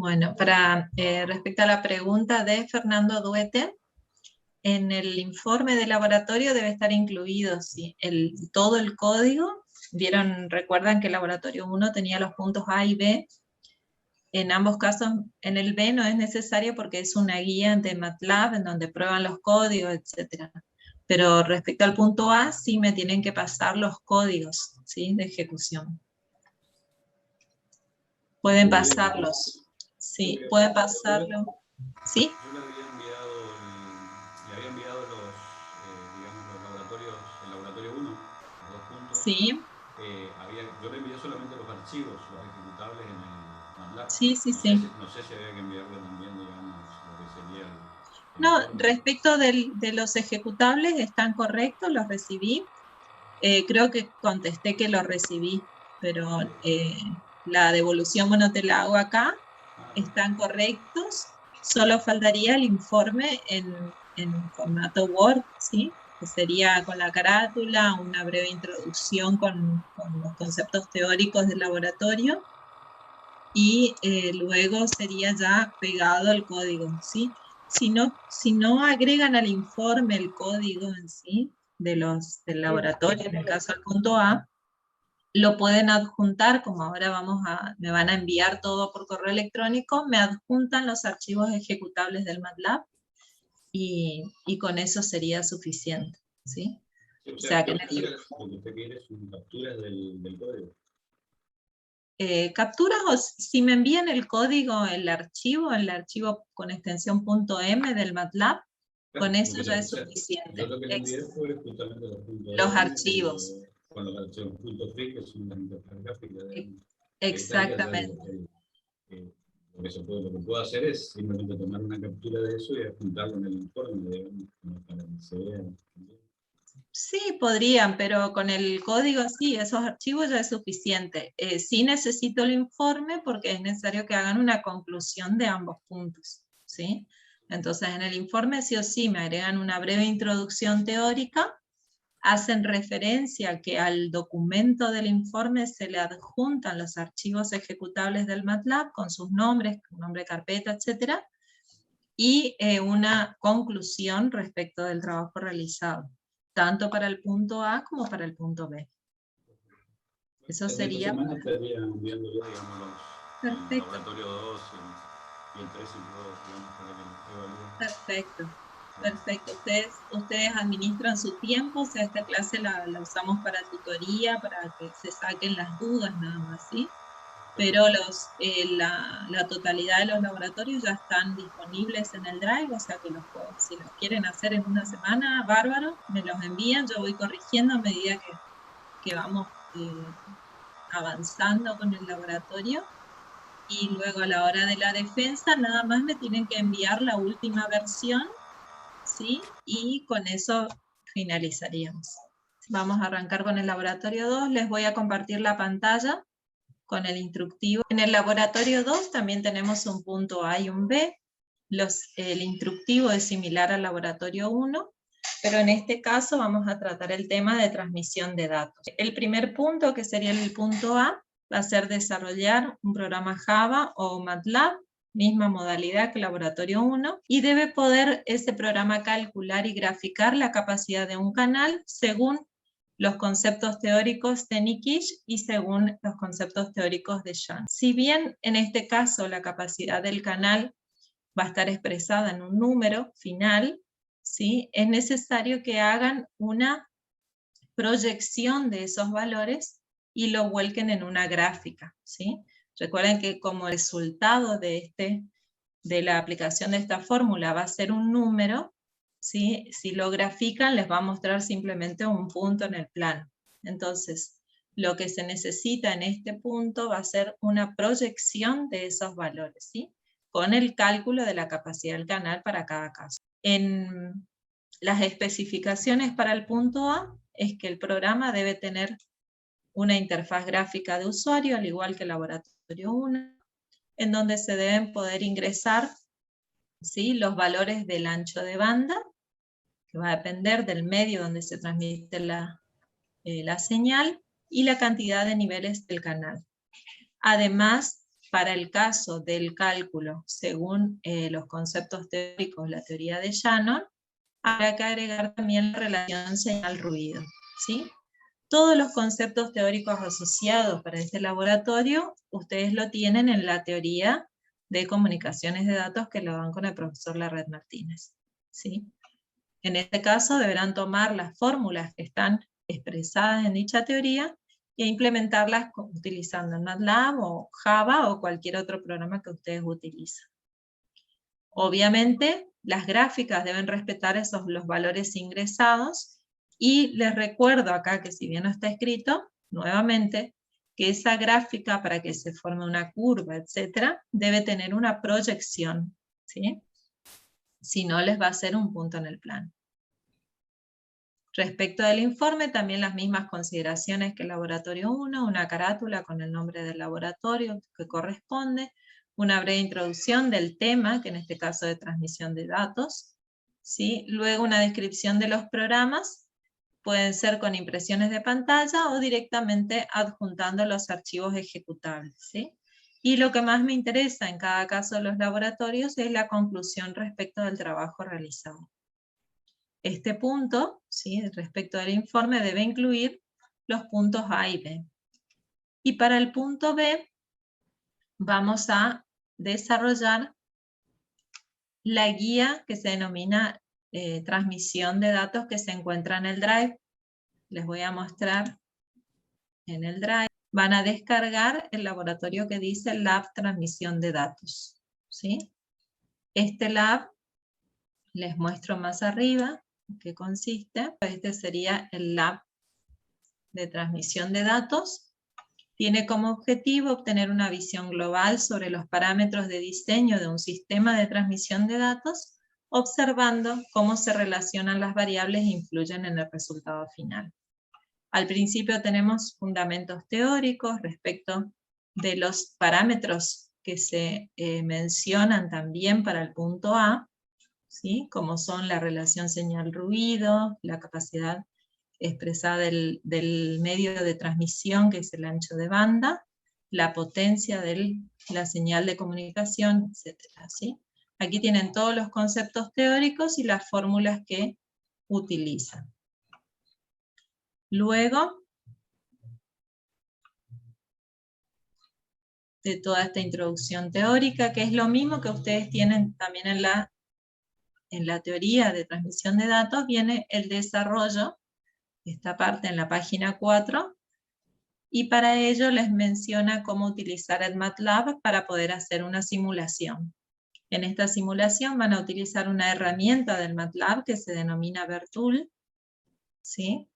Bueno, para respecto a la pregunta de Fernando Duete, en el informe de laboratorio debe estar incluido ¿sí? todo el código. Recuerdan que el laboratorio 1 tenía los puntos A y B. En ambos casos, en el B no es necesario porque es una guía de MATLAB en donde prueban los códigos, etc. Pero respecto al punto A, sí me tienen que pasar los códigos ¿sí? de ejecución. Pueden pasarlos. Sí, pueden pasarlo. ¿Sí? Yo le había enviado los, digamos, los laboratorios, el laboratorio 1, los 2 puntos. Sí. Yo le envié solamente los archivos, los ejecutables en el MATLAB. Sí. No sé si había que enviarle también, digamos, lo que sería el No, informe. respecto de los ejecutables, están correctos, los recibí. Creo que contesté que los recibí, pero la devolución, bueno, te la hago acá. Están correctos, solo faltaría el informe en formato Word, ¿sí? Que sería con la carátula, una breve introducción con los conceptos teóricos del laboratorio, y luego sería ya pegado el código, ¿sí? Si no agregan al informe el código en sí del laboratorio, en el caso del punto A, lo pueden adjuntar, como ahora me van a enviar todo por correo electrónico, me adjuntan los archivos ejecutables del MATLAB y con eso sería suficiente, ¿sí? O sea que lo que usted quiere son capturas del código. Capturas, o si me envían el código, el archivo con extensión .m del MATLAB, con eso ya es suficiente. Yo lo que le envié fue justamente los archivos. Con los archivos .free, que son las interfaces gráficas. Exactamente. Lo que puedo hacer es simplemente tomar una captura de eso y apuntarlo en el informe, digamos, para que se vea. Sí, podrían, pero con el código sí, esos archivos ya es suficiente. Sí necesito el informe porque es necesario que hagan una conclusión de ambos puntos, ¿sí? Entonces en el informe sí o sí me agregan una breve introducción teórica, hacen referencia que al documento del informe se le adjuntan los archivos ejecutables del MATLAB con sus nombres, nombre de carpeta, etc. Y una conclusión respecto del trabajo realizado, tanto para el punto A como para el punto B. Eso sería... Esta semana estaría enviándole, digamos, el laboratorio 2 y el 3 y 2, digamos, para que lo evalúen. Perfecto. Perfecto, ustedes administran su tiempo, o sea, esta clase la usamos para tutoría, para que se saquen las dudas nada más, ¿sí? Pero la totalidad de los laboratorios ya están disponibles en el Drive, o sea que si los quieren hacer en una semana, bárbaro, me los envían, yo voy corrigiendo a medida que vamos avanzando con el laboratorio, y luego a la hora de la defensa nada más me tienen que enviar la última versión, ¿sí? Y con eso finalizaríamos. Vamos a arrancar con el laboratorio 2, les voy a compartir la pantalla con el instructivo. En el laboratorio 2 también tenemos un punto A y un B. El instructivo es similar al laboratorio 1, pero en este caso vamos a tratar el tema de transmisión de datos. El primer punto, que sería el punto A, va a ser desarrollar un programa Java o MATLAB, misma modalidad que el laboratorio 1, y debe poder ese programa calcular y graficar la capacidad de un canal según los conceptos teóricos de Nikish y según los conceptos teóricos de Young. Si bien en este caso la capacidad del canal va a estar expresada en un número final, ¿sí? Es necesario que hagan una proyección de esos valores y lo vuelquen en una gráfica, ¿sí? Recuerden que como resultado de la aplicación de esta fórmula va a ser un número, ¿sí? Si lo grafican les va a mostrar simplemente un punto en el plano. Entonces, lo que se necesita en este punto va a ser una proyección de esos valores, ¿sí? Con el cálculo de la capacidad del canal para cada caso. En las especificaciones para el punto A es que el programa debe tener una interfaz gráfica de usuario, al igual que el laboratorio 1, en donde se deben poder ingresar, ¿sí?, los valores del ancho de banda, que va a depender del medio donde se transmite la señal, y la cantidad de niveles del canal. Además, para el caso del cálculo, según los conceptos teóricos, la teoría de Shannon, habrá que agregar también la relación señal-ruido, ¿sí? Todos los conceptos teóricos asociados para este laboratorio, ustedes lo tienen en la teoría de comunicaciones de datos que lo dan con el profesor Larret Martínez, ¿sí? En este caso deberán tomar las fórmulas que están expresadas en dicha teoría e implementarlas utilizando MATLAB o Java o cualquier otro programa que ustedes utilicen. Obviamente, las gráficas deben respetar los valores ingresados, y les recuerdo acá que si bien no está escrito, nuevamente, que esa gráfica para que se forme una curva, etcétera, debe tener una proyección, ¿sí? Si no, les va a hacer un punto en el plano. Respecto del informe, también las mismas consideraciones que el laboratorio 1, una carátula con el nombre del laboratorio que corresponde, una breve introducción del tema, que en este caso de transmisión de datos, ¿sí? Luego una descripción de los programas, pueden ser con impresiones de pantalla o directamente adjuntando los archivos ejecutables, ¿sí? Y lo que más me interesa en cada caso de los laboratorios es la conclusión respecto del trabajo realizado. Este punto, ¿sí?, respecto del informe, debe incluir los puntos A y B. Y para el punto B, vamos a desarrollar la guía que se denomina transmisión de datos, que se encuentra en el Drive. Les voy a mostrar en el Drive. Van a descargar el laboratorio que dice Lab Transmisión de Datos, ¿sí? Este lab, les muestro más arriba en qué consiste. Este sería el lab de transmisión de datos. Tiene como objetivo obtener una visión global sobre los parámetros de diseño de un sistema de transmisión de datos, observando cómo se relacionan las variables e influyen en el resultado final. Al principio tenemos fundamentos teóricos respecto de los parámetros que se mencionan también para el punto A, ¿sí?, como son la relación señal-ruido, la capacidad expresada del medio de transmisión, que es el ancho de banda, la potencia de la señal de comunicación, etc., ¿sí? Aquí tienen todos los conceptos teóricos y las fórmulas que utilizan. Luego de toda esta introducción teórica, que es lo mismo que ustedes tienen también en la teoría de transmisión de datos, viene el desarrollo, esta parte en la página 4, y para ello les menciona cómo utilizar el MATLAB para poder hacer una simulación. En esta simulación van a utilizar una herramienta del MATLAB que se denomina Vertool, ¿sí?,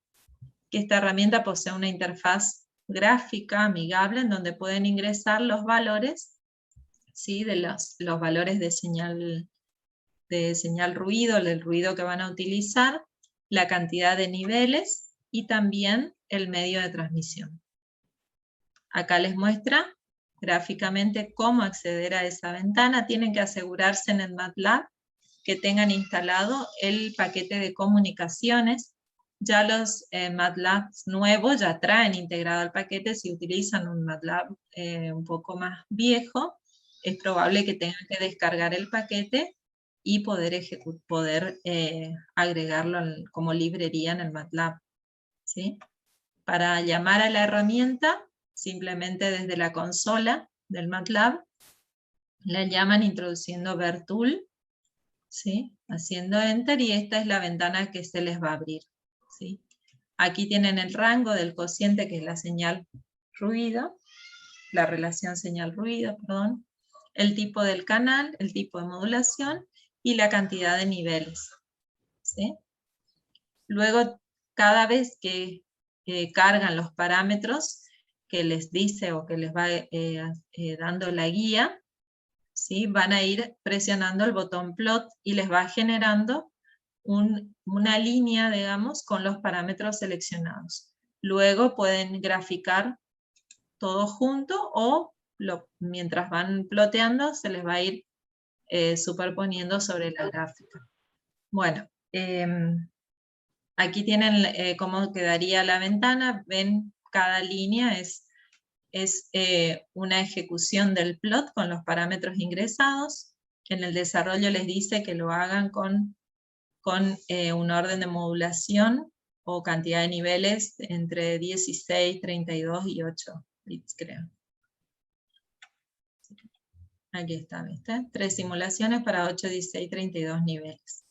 que esta herramienta posee una interfaz gráfica amigable en donde pueden ingresar los valores, ¿sí?, de los valores de señal ruido, del ruido que van a utilizar, la cantidad de niveles y también el medio de transmisión. Acá les muestra gráficamente cómo acceder a esa ventana. Tienen que asegurarse en el MATLAB que tengan instalado el paquete de comunicaciones. Ya los MATLABs nuevos ya traen integrado el paquete. Si utilizan un MATLAB un poco más viejo, es probable que tengan que descargar el paquete y poder agregarlo como librería en el MATLAB, ¿sí? Para llamar a la herramienta, simplemente desde la consola del MATLAB, la llaman introduciendo Vertool, ¿sí?, haciendo Enter, y esta es la ventana que se les va a abrir, ¿sí? Aquí tienen el rango del cociente, que es la señal ruido, la relación señal-ruido, perdón, el tipo del canal, el tipo de modulación y la cantidad de niveles, ¿sí? Luego, cada vez que cargan los parámetros que les dice o que les va dando la guía, ¿sí?, van a ir presionando el botón plot y les va generando una línea, digamos, con los parámetros seleccionados. Luego pueden graficar todo junto o mientras van ploteando se les va a ir superponiendo sobre la gráfica. Bueno, aquí tienen cómo quedaría la ventana. Ven, cada línea es es una ejecución del plot con los parámetros ingresados. En el desarrollo les dice que lo hagan con un orden de modulación o cantidad de niveles entre 16, 32 y 8 bits, creo. Aquí está, ¿viste? 3 simulaciones para 8, 16, 32 niveles.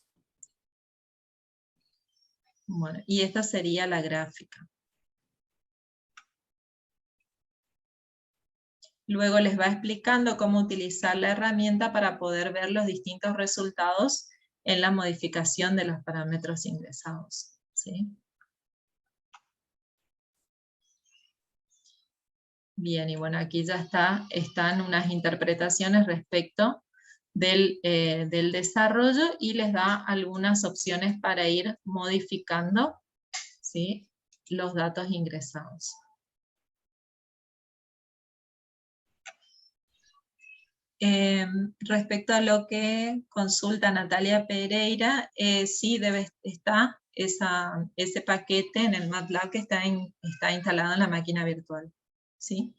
Bueno, y esta sería la gráfica. Luego les va explicando cómo utilizar la herramienta para poder ver los distintos resultados en la modificación de los parámetros ingresados, ¿sí? Bien, y bueno, aquí ya están unas interpretaciones respecto del desarrollo y les da algunas opciones para ir modificando, ¿sí?, los datos ingresados. Respecto a lo que consulta Natalia Pereira, sí debe estar ese paquete en el MATLAB que está instalado en la máquina virtual, ¿sí?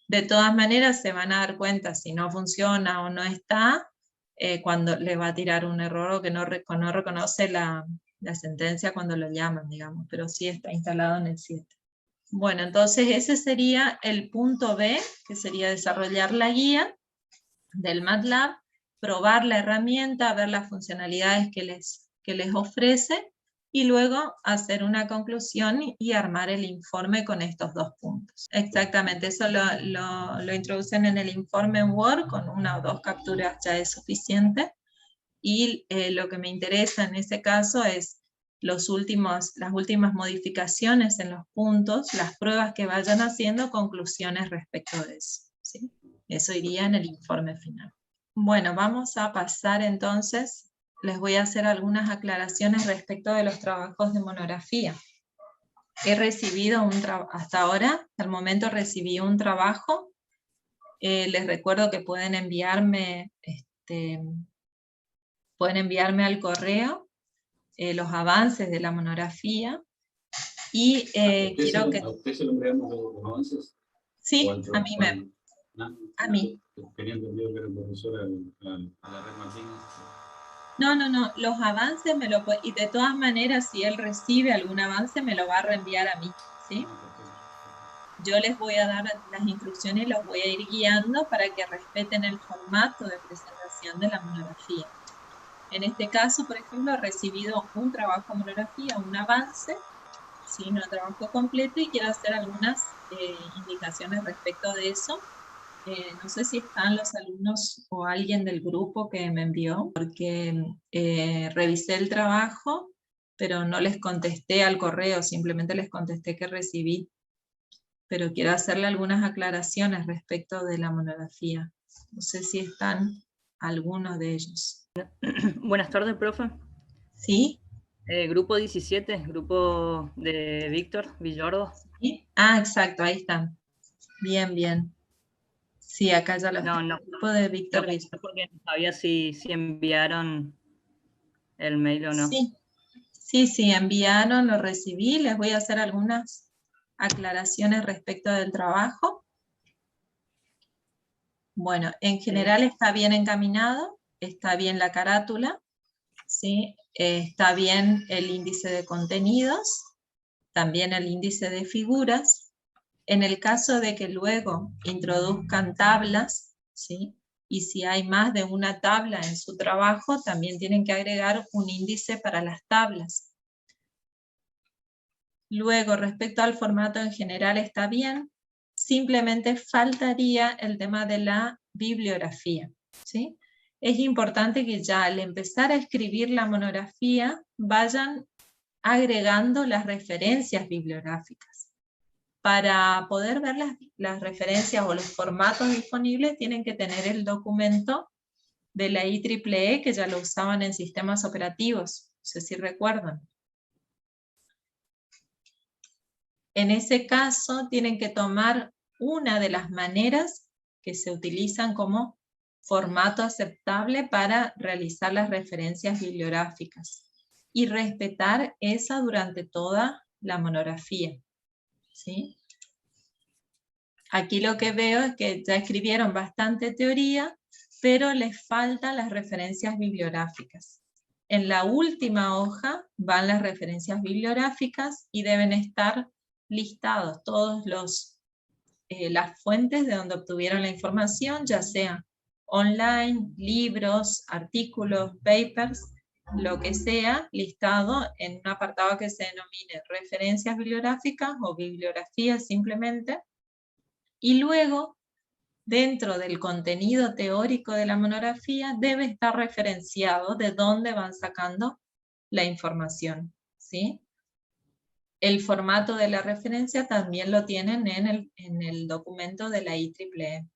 De todas maneras se van a dar cuenta si no funciona o no está, cuando le va a tirar un error o que no reconoce la sentencia cuando lo llaman, digamos, pero sí está instalado en el 7. Bueno, entonces ese sería el punto B, que sería desarrollar la guía del MATLAB, probar la herramienta, ver las funcionalidades que les ofrece, y luego hacer una conclusión y armar el informe con estos 2 puntos. Exactamente, eso lo introducen en el informe en Word, con 1 o 2 capturas ya es suficiente, y lo que me interesa en ese caso es las últimas modificaciones en los puntos, las pruebas que vayan haciendo, conclusiones respecto de eso, ¿sí? Eso iría en el informe final. Bueno, vamos a pasar entonces, les voy a hacer algunas aclaraciones respecto de los trabajos de monografía. He recibido hasta ahora, al momento recibí un trabajo. Les recuerdo que pueden enviarme al correo los avances de la monografía. Y quiero que... ¿A usted se lo enviamos los avances? Sí, a mí a mí. Tenía entendido que era el profesor a la red Martínez. No, los avances me lo puede, y de todas maneras, si él recibe algún avance, me lo va a reenviar a mí, ¿sí? Yo les voy a dar las instrucciones y los voy a ir guiando para que respeten el formato de presentación de la monografía. En este caso, por ejemplo, he recibido un trabajo de monografía, un avance, ¿sí?, no trabajo completo, y quiero hacer algunas indicaciones respecto de eso. No sé si están los alumnos o alguien del grupo que me envió, porque revisé el trabajo, pero no les contesté al correo, simplemente les contesté que recibí. Pero quiero hacerle algunas aclaraciones respecto de la monografía. No sé si están algunos de ellos. Buenas tardes, profe. ¿Sí? Grupo 17, grupo de Víctor Villordo. ¿Sí? Ah, exacto, ahí están. Bien, bien. Sí, acá ya lo No, grupo de Víctor Villordo. Porque no sabía si enviaron el mail o no. Sí, enviaron, lo recibí. Les voy a hacer algunas aclaraciones respecto del trabajo. Bueno, en general está bien encaminado, está bien la carátula, ¿sí? Está bien el índice de contenidos, también el índice de figuras. En el caso de que luego introduzcan tablas, ¿sí?, y si hay más de una tabla en su trabajo, también tienen que agregar un índice para las tablas. Luego, respecto al formato en general está bien, simplemente faltaría el tema de la bibliografía, ¿sí? Es importante que ya al empezar a escribir la monografía vayan agregando las referencias bibliográficas. Para poder ver las referencias o los formatos disponibles, tienen que tener el documento de la IEEE, que ya lo usaban en sistemas operativos, no sé si recuerdan. En ese caso, tienen que tomar una de las maneras que se utilizan como formato aceptable para realizar las referencias bibliográficas y respetar esa durante toda la monografía, ¿sí? aquí lo que veo es que ya escribieron bastante teoría, pero les faltan las referencias bibliográficas. En la última hoja van las referencias bibliográficas y deben estar listados todos las fuentes de donde obtuvieron la información, ya sea online, libros, artículos, papers, lo que sea, listado en un apartado que se denomine referencias bibliográficas o bibliografía simplemente, y luego, dentro del contenido teórico de la monografía, debe estar referenciado de dónde van sacando la información, ¿sí? El formato de la referencia también lo tienen en el documento de la IEEE.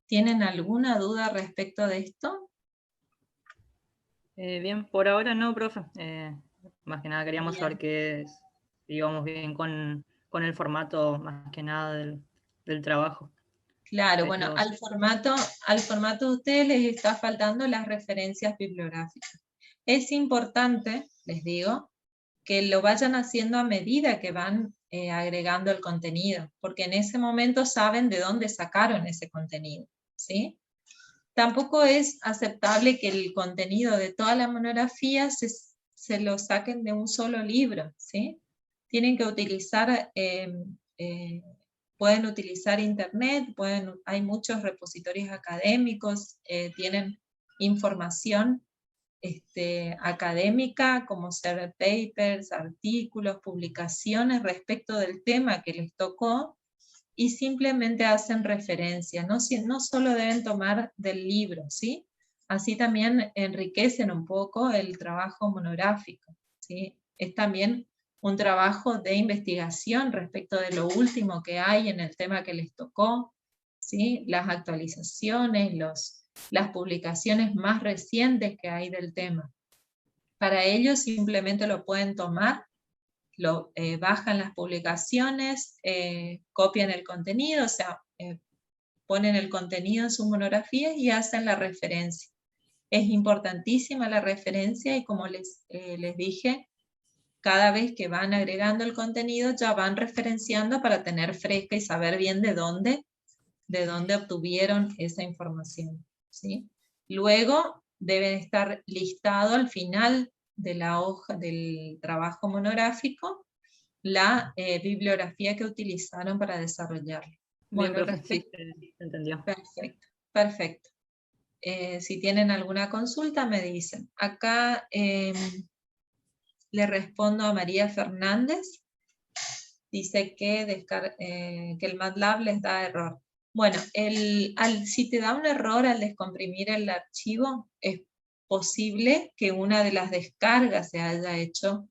¿Tienen alguna duda respecto de esto? Bien, por ahora no, profe. Más que nada queríamos Bien. saber que íbamos bien con el formato, más que nada del trabajo. Claro, Pero bueno, al formato de ustedes les está faltando las referencias bibliográficas. Es importante, les digo, que lo vayan haciendo a medida que van agregando el contenido, porque en ese momento saben de dónde sacaron ese contenido, ¿sí? Tampoco es aceptable que el contenido de toda la monografía se lo saquen de un solo libro, ¿sí? Tienen que utilizar, pueden utilizar internet, hay muchos repositorios académicos, tienen información académica, como ser papers, artículos, publicaciones respecto del tema que les tocó, y simplemente hacen referencia, no solo deben tomar del libro, ¿sí? Así también enriquecen un poco el trabajo monográfico, ¿sí? Es también un trabajo de investigación respecto de lo último que hay en el tema que les tocó, ¿sí? Las actualizaciones, las publicaciones más recientes que hay del tema. Para ello simplemente lo pueden tomar, bajan las publicaciones, copian el contenido, o sea, ponen el contenido en sus monografías y hacen la referencia. Es importantísima la referencia y como les dije, cada vez que van agregando el contenido ya van referenciando para tener fresca y saber bien de dónde obtuvieron esa información, ¿sí? Luego deben estar listado al final de la hoja del trabajo monográfico la bibliografía que utilizaron para desarrollarlo. Bien, Bueno, profe, sí, se entendió. perfecto, perfecto. Si tienen alguna consulta me dicen. Acá le respondo a María Fernández. Dice que el MATLAB les da error. Bueno, si te da un error al descomprimir el archivo, es posible que una de las descargas se haya hecho,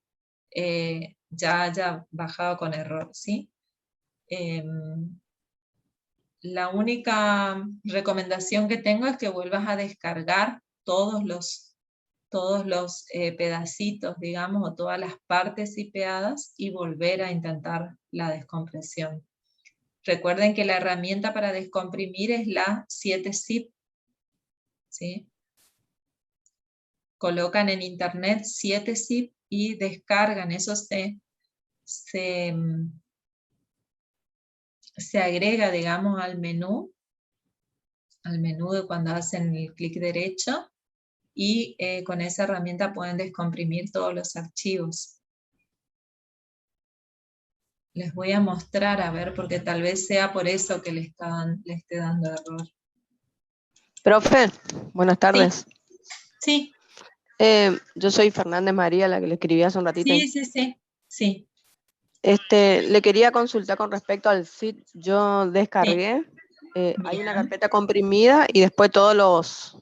ya haya bajado con error, ¿sí? La única recomendación que tengo es que vuelvas a descargar todos los pedacitos, digamos, o todas las partes IPadas y volver a intentar la descompresión. Recuerden que la herramienta para descomprimir es la 7-zip, ¿sí? Colocan en internet 7-zip y descargan, eso se agrega, digamos, al menú de cuando hacen el clic derecho, y con esa herramienta pueden descomprimir todos los archivos. Les voy a mostrar, a ver, porque tal vez sea por eso que le esté dando error. Profe, buenas tardes. Sí. Yo soy Fernández María, la que le escribí hace un ratito. Sí. Le quería consultar con respecto al zip. Yo descargué, hay una carpeta comprimida y después todos los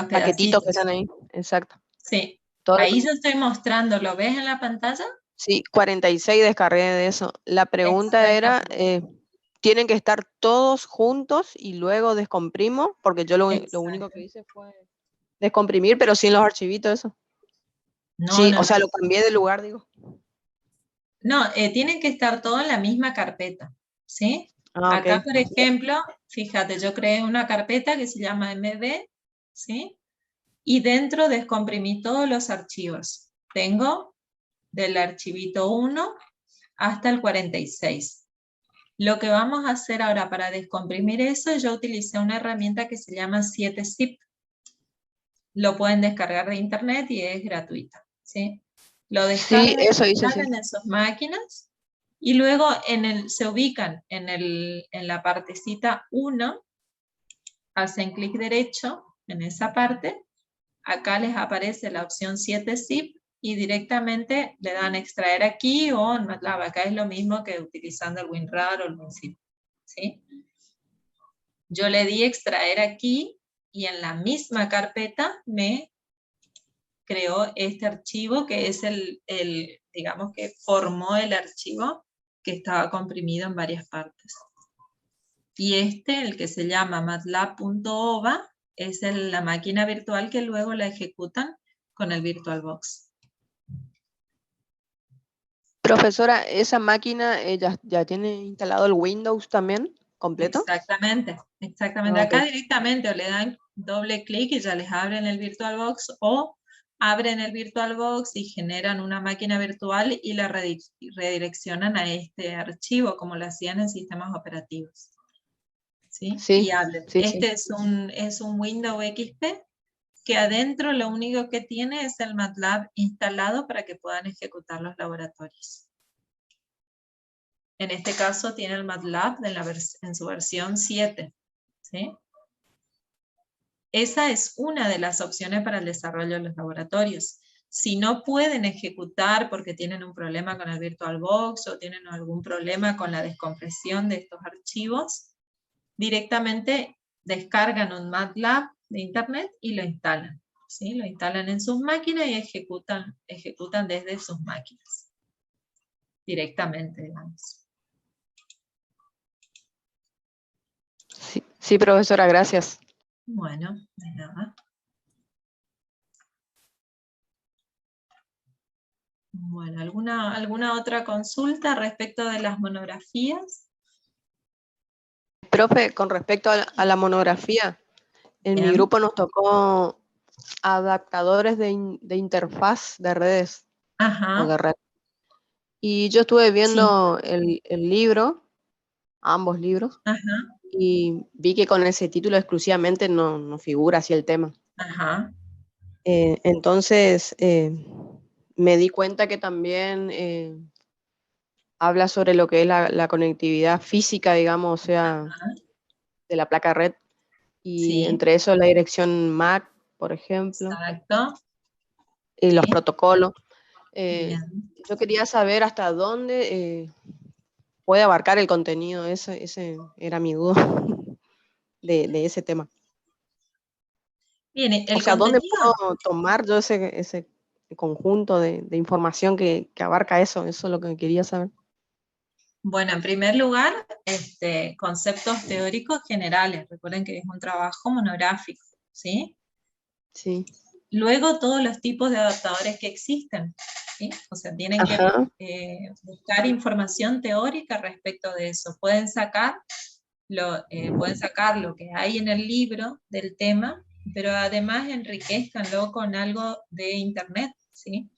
paquetitos que están ahí. Exacto. Sí. Ahí yo estoy mostrando, ¿lo ves en la pantalla? Sí, 46 descargué de eso. La pregunta era, ¿tienen que estar todos juntos y luego descomprimo? Porque yo lo único que hice fue descomprimir, pero sin los archivitos, eso. No, sí, no, o sea, lo cambié de lugar, digo. No, tienen que estar todos en la misma carpeta, ¿sí? Okay. Acá, por ejemplo, fíjate, yo creé una carpeta que se llama MD, ¿sí? Y dentro descomprimí todos los archivos. Tengo del archivito 1 hasta el 46. Lo que vamos a hacer ahora para descomprimir eso, yo utilicé una herramienta que se llama 7zip. Lo pueden descargar de internet y es gratuita, ¿sí? Lo descargan, Sí, eso hice, sí. en sus máquinas y luego se ubican en la partecita 1, hacen clic derecho en esa parte, acá les aparece la opción 7zip y directamente le dan extraer aquí o en MATLAB. Acá es lo mismo que utilizando el WinRAR o el WinZip, ¿sí? Yo le di extraer aquí y en la misma carpeta me creó este archivo que es digamos que formó el archivo que estaba comprimido en varias partes. Y el que se llama matlab.ova, es la máquina virtual que luego la ejecutan con el VirtualBox. Profesora, ¿esa máquina ya tiene instalado el Windows también, completo? Exactamente, exactamente. Ah, Acá ok. directamente o le dan doble clic y ya les abren el VirtualBox, o abren el VirtualBox y generan una máquina virtual y la redireccionan a este archivo, como lo hacían en sistemas operativos. ¿Sí? Sí, Y hablen. sí, Este sí. es un Windows XP que adentro lo único que tiene es el MATLAB instalado para que puedan ejecutar los laboratorios. En este caso tiene el MATLAB en su versión 7. ¿Sí? Esa es una de las opciones para el desarrollo de los laboratorios. Si no pueden ejecutar porque tienen un problema con el VirtualBox o tienen algún problema con la descompresión de estos archivos, directamente descargan un MATLAB de internet y lo instalan. ¿Sí? Lo instalan en sus máquinas y ejecutan desde sus máquinas. Directamente, digamos. Sí, sí, profesora, gracias. Bueno, de nada. Bueno, ¿alguna otra consulta respecto de las monografías? Profe, con respecto a la monografía, en mi Bien. grupo nos tocó adaptadores de interfaz de redes o Ajá, de red. Y yo estuve sí, viendo el libro, ambos libros, ajá, y vi que con ese título exclusivamente no figura así el tema. ajá, Entonces, me di cuenta que también habla sobre lo que es la conectividad física, digamos, o sea, ajá, de la placa red, y sí, entre eso la dirección MAC, por ejemplo, exacto, y los sí, protocolos. bien. Yo quería saber hasta dónde puede abarcar el contenido, ese era mi duda de ese tema. Bien, O el sea, ¿dónde contenido, puedo tomar yo ese conjunto de información que abarca eso? Eso es lo que quería saber. bueno, en primer lugar, conceptos teóricos generales. Recuerden que es un trabajo monográfico, ¿sí? Sí. Luego, todos los tipos de adaptadores que existen, ¿sí? O sea, tienen que Ajá. buscar información teórica respecto de eso. Pueden sacar lo que hay en el libro del tema, pero además enriquezcanlo con algo de internet, ¿sí?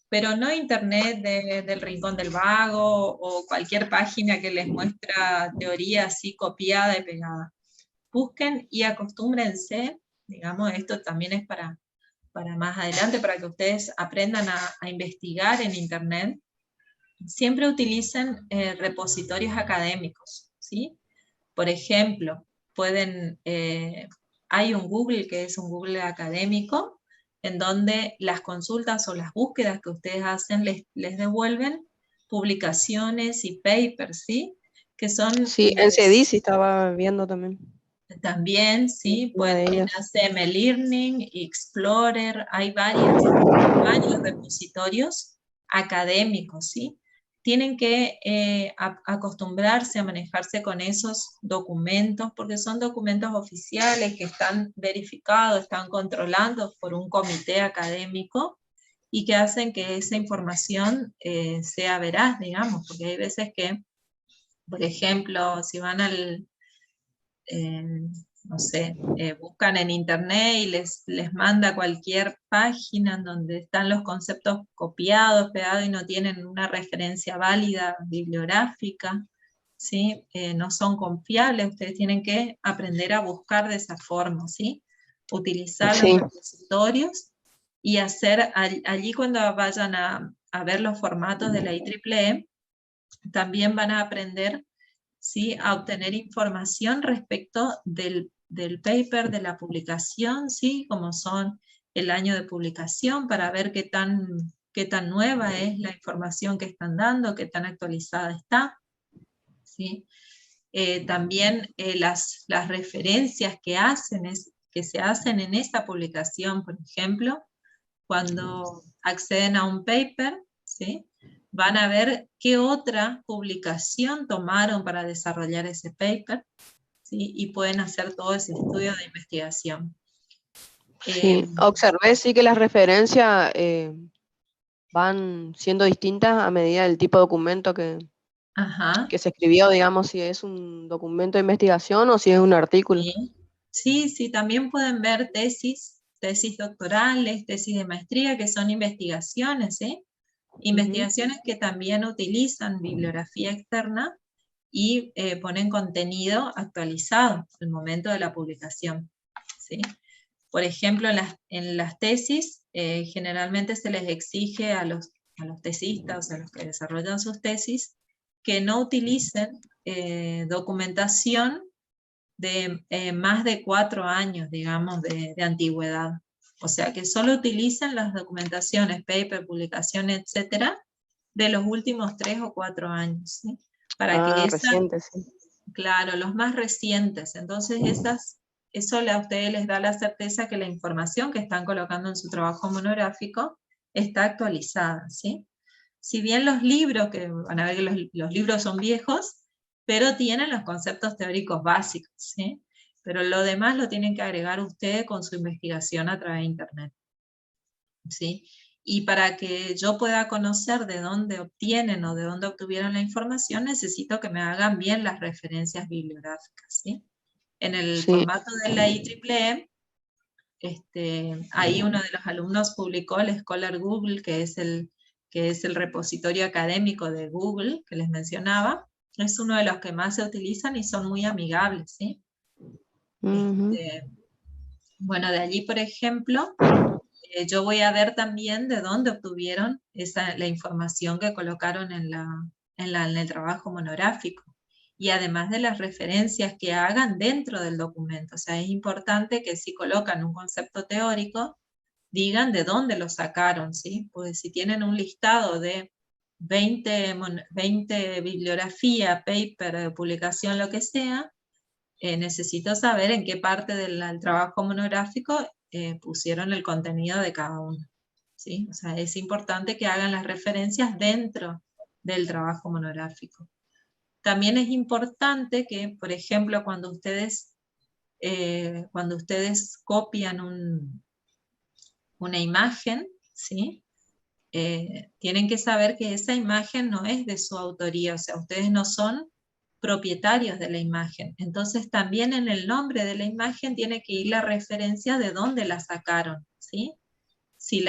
Pero no internet del rincón del vago o cualquier página que les muestra teoría así copiada y pegada. Busquen y acostúmbrense, digamos, esto también es para más adelante, para que ustedes aprendan a investigar en internet. Siempre utilicen repositorios académicos, ¿sí? Por ejemplo, hay un Google que es un Google académico, en donde las consultas o las búsquedas que ustedes hacen les devuelven publicaciones y papers, ¿sí? Que son Sí, en CEDIS estaba viendo también también, ¿sí? una de En ellas. ACM Learning, Explorer, hay varios repositorios académicos, ¿sí? Tienen que acostumbrarse a manejarse con esos documentos, porque son documentos oficiales que están verificados, están controlados por un comité académico y que hacen que esa información sea veraz, digamos, porque hay veces que, por ejemplo, si van no sé, buscan en internet y les manda cualquier página en donde están los conceptos copiados, pegados y no tienen una referencia válida bibliográfica, ¿sí? No son confiables, ustedes tienen que aprender a buscar de esa forma, ¿sí? Utilizar los Sí. repositorios y hacer, allí cuando vayan a ver los formatos de la IEEE, también van a aprender, ¿sí?, a obtener información respecto del paper, de la publicación, ¿sí?, como son el año de publicación, para ver qué tan nueva es la información que están dando, qué tan actualizada está, ¿sí? También las referencias que se hacen en esa publicación, por ejemplo, cuando acceden a un paper, ¿sí?, van a ver qué otra publicación tomaron para desarrollar ese paper, ¿sí?, y pueden hacer todo ese estudio de investigación. Sí, observé sí que las referencias van siendo distintas a medida del tipo de documento Ajá. que se escribió, digamos, si es un documento de investigación o si es un artículo. Sí, también pueden ver tesis doctorales, tesis de maestría, que son investigaciones, ¿sí? Investigaciones que también utilizan bibliografía externa y ponen contenido actualizado al momento de la publicación, ¿sí? Por ejemplo, en las tesis, generalmente se les exige a los tesistas, a los que desarrollan sus tesis, que no utilicen documentación de más de 4 años, digamos, de antigüedad. O sea, que solo utilicen las documentaciones, paper, publicación, etcétera, de los últimos 3 o 4 años, ¿sí? Para que recientes, sí. Claro, los más recientes. Entonces, eso a ustedes les da la certeza que la información que están colocando en su trabajo monográfico está actualizada, ¿sí? Si bien los libros, que van a ver que los libros son viejos, pero tienen los conceptos teóricos básicos, ¿sí? Pero lo demás lo tienen que agregar ustedes con su investigación a través de internet, ¿sí? Y para que yo pueda conocer de dónde obtienen o de dónde obtuvieron la información, necesito que me hagan bien las referencias bibliográficas, ¿sí? En el formato de la IEEE, ahí uno de los alumnos publicó el Scholar Google, que es el repositorio académico de Google, que les mencionaba. Es uno de los que más se utilizan y son muy amigables, ¿sí? Bueno, de allí, por ejemplo, yo voy a ver también de dónde obtuvieron la información que colocaron en el trabajo monográfico. Y además de las referencias que hagan dentro del documento. O sea, es importante que si colocan un concepto teórico, digan de dónde lo sacaron, ¿sí? Porque si tienen un listado de 20 bibliografía, paper, publicación, lo que sea, necesito saber en qué parte del trabajo monográfico pusieron el contenido de cada uno, ¿sí? O sea, es importante que hagan las referencias dentro del trabajo monográfico. También es importante que, por ejemplo, cuando ustedes copian una imagen, ¿sí? Tienen que saber que esa imagen no es de su autoría, o sea, ustedes no son propietarios de la imagen. Entonces también en el nombre de la imagen tiene que ir la referencia de dónde la sacaron, ¿sí? Si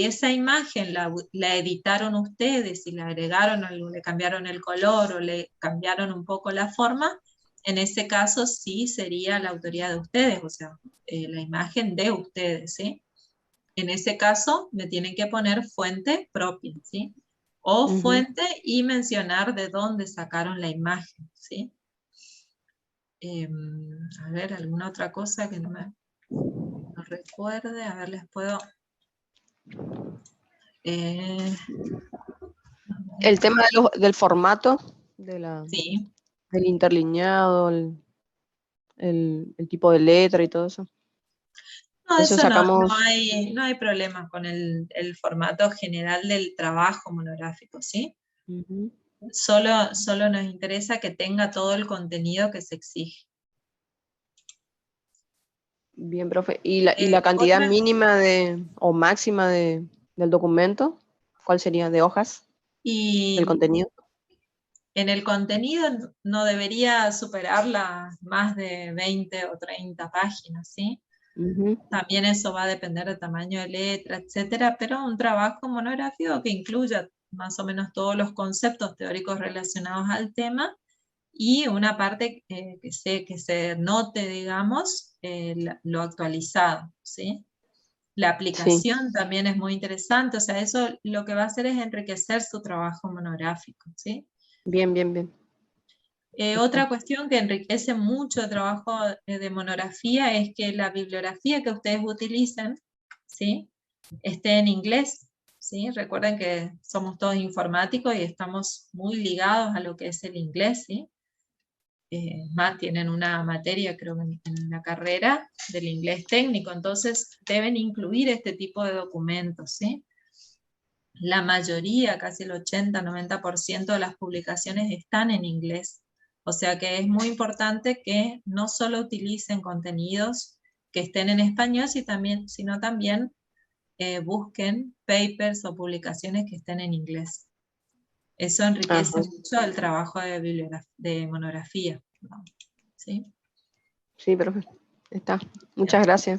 esa imagen la editaron ustedes, si la agregaron, le cambiaron el color o le cambiaron un poco la forma, en ese caso sí sería la autoría de ustedes, o sea, la imagen de ustedes, ¿sí? En ese caso me tienen que poner fuente propia, ¿sí? O fuente y mencionar de dónde sacaron la imagen, ¿sí? A ver, alguna otra cosa que no recuerde, a ver, les puedo... el tema del formato, sí. del interlineado, el tipo de letra y todo eso. No, eso sacamos... no hay problemas con el formato general del trabajo monográfico, ¿sí? Solo nos interesa que tenga todo el contenido que se exige. Bien, profe. ¿Y la cantidad mínima o máxima del documento? ¿Cuál sería? ¿De hojas? ¿Del contenido? En el contenido no debería superar las más de 20 o 30 páginas, ¿sí? También eso va a depender del tamaño de letra, etcétera, pero un trabajo monográfico que incluya más o menos todos los conceptos teóricos relacionados al tema y una parte que se note, digamos, lo actualizado, ¿sí? La aplicación también es muy interesante, o sea, eso lo que va a hacer es enriquecer su trabajo monográfico, ¿sí? Bien, bien, bien. Otra cuestión que enriquece mucho el trabajo de monografía es que la bibliografía que ustedes utilicen, ¿sí?, esté en inglés, ¿sí? Recuerden que somos todos informáticos y estamos muy ligados a lo que es el inglés, ¿sí? Más tienen una materia, creo que en la carrera, del inglés técnico, entonces deben incluir este tipo de documentos, ¿sí? La mayoría, casi el 80-90% de las publicaciones están en inglés. O sea que es muy importante que no solo utilicen contenidos que estén en español, sino también busquen papers o publicaciones que estén en inglés. Eso enriquece mucho el trabajo de monografía, ¿no? ¿Sí? Sí, profe. Está. Muchas gracias.